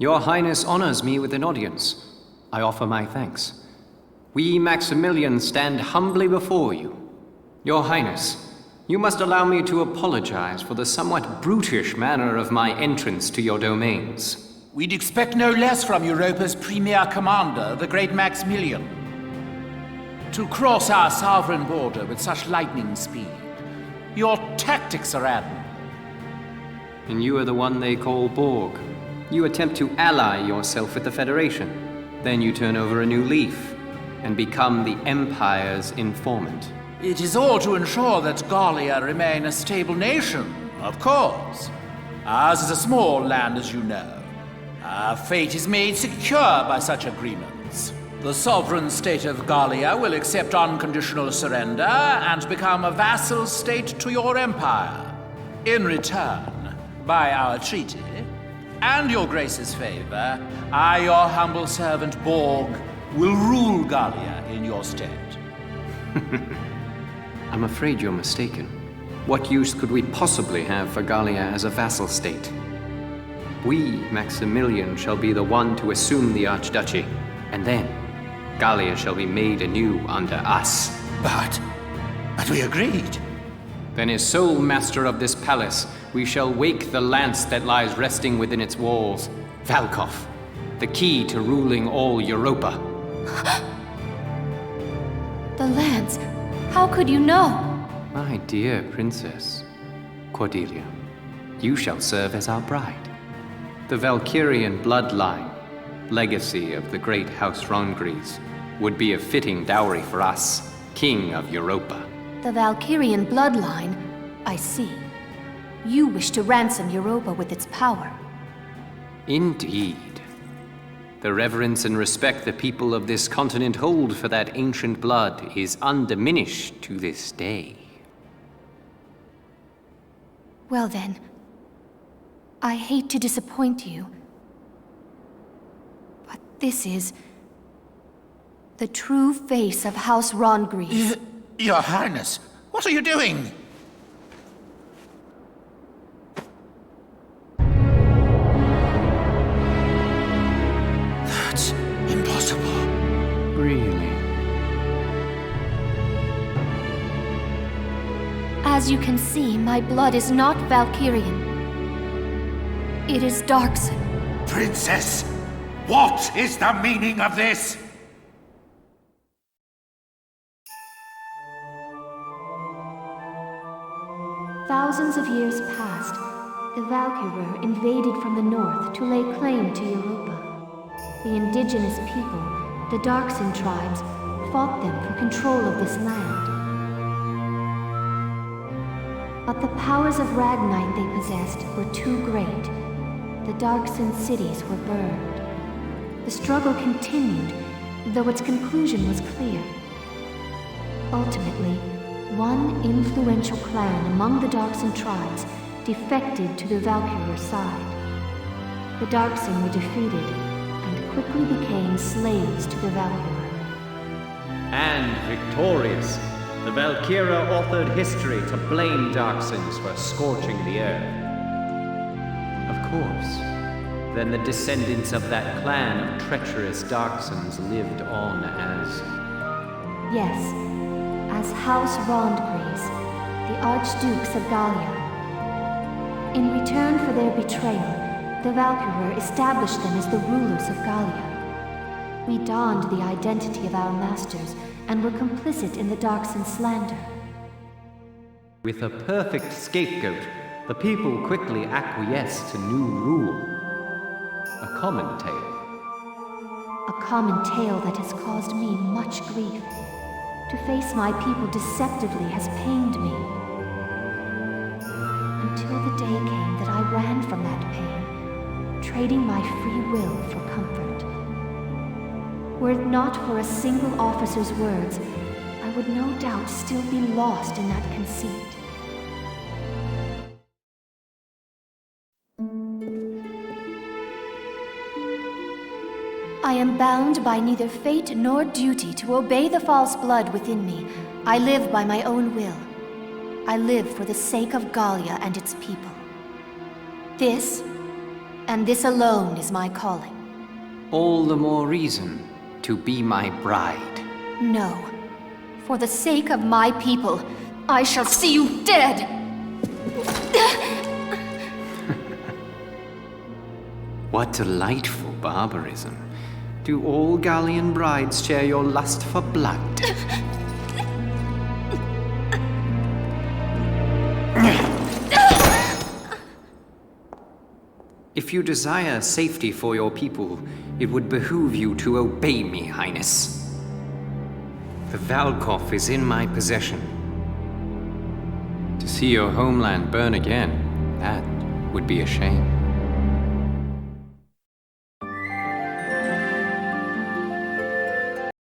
Your Highness honors me with an audience. I offer my thanks. We Maximilians stand humbly before you. Your Highness, you must allow me to apologize for the somewhat brutish manner of my entrance to your domains. We'd expect no less from Europa's premier commander, the great Maximilian. To cross our sovereign border with such lightning speed. Your tactics are admirable. And you are the one they call Borg. You attempt to ally yourself with the Federation. Then you turn over a new leaf and become the Empire's informant. It is all to ensure that Gallia remain a stable nation, of course. Ours is a small land, as you know. Our fate is made secure by such agreements. The sovereign state of Gallia will accept unconditional surrender and become a vassal state to your empire. In return, by our treaty, and your grace's favor, I, your humble servant Borg, will rule Gallia in your stead. I'm afraid you're mistaken. What use could we possibly have for Gallia as a vassal state? We, Maximilian, shall be the one to assume the Archduchy, and then Gallia shall be made anew under us. But we agreed. Then as sole master of this palace, we shall wake the lance that lies resting within its walls, Valkov, the key to ruling all Europa. The lance? How could you know? My dear princess, Cordelia, you shall serve as our bride. The Valkyrian bloodline, legacy of the great House Rongries, would be a fitting dowry for us, King of Europa. The Valkyrian bloodline? I see. You wish to ransom Europa with its power. Indeed. The reverence and respect the people of this continent hold for that ancient blood is undiminished to this day. Well then, I hate to disappoint you, but this is the true face of House Rongries. Your Highness, what are you doing? That's impossible. Really? As you can see, my blood is not Valkyrian. It is Darkson. Princess, what is the meaning of this? Thousands of years passed. The Valkyrur invaded from the north to lay claim to Europa. The indigenous people, the Darkson tribes, fought them for control of this land. But the powers of Ragnite they possessed were too great. The Darkson cities were burned. The struggle continued, though its conclusion was clear. Ultimately, one influential clan among the Darkson tribes defected to the Valkyrur side. The Darkson were defeated and quickly became slaves to the Valkyrur. And victorious, the Valkyria authored history to blame Darksons for scorching the earth. Of course, then the descendants of that clan of treacherous Darksons lived on as... Yes, as House Rongries, the Archdukes of Gallia. In return for their betrayal, the Valkyrur established them as the rulers of Gallia. We donned the identity of our masters and were complicit in the Darkson slander. With a perfect scapegoat, the people quickly acquiesced to new rule. A common tale. A common tale that has caused me much grief. To face my people deceptively has pained me. Until the day came that I ran from that pain, trading my free will for comfort. Were it not for a single officer's words, I would no doubt still be lost in that conceit. I am bound by neither fate nor duty to obey the false blood within me. I live by my own will. I live for the sake of Gallia and its people. This And this alone is my calling. All the more reason to be my bride. No. For the sake of my people, I shall see you dead! What delightful barbarism. Do all Gallian brides share your lust for blood? If you desire safety for your people, it would behoove you to obey me, Highness. The Valkov is in my possession. To see your homeland burn again, that would be a shame.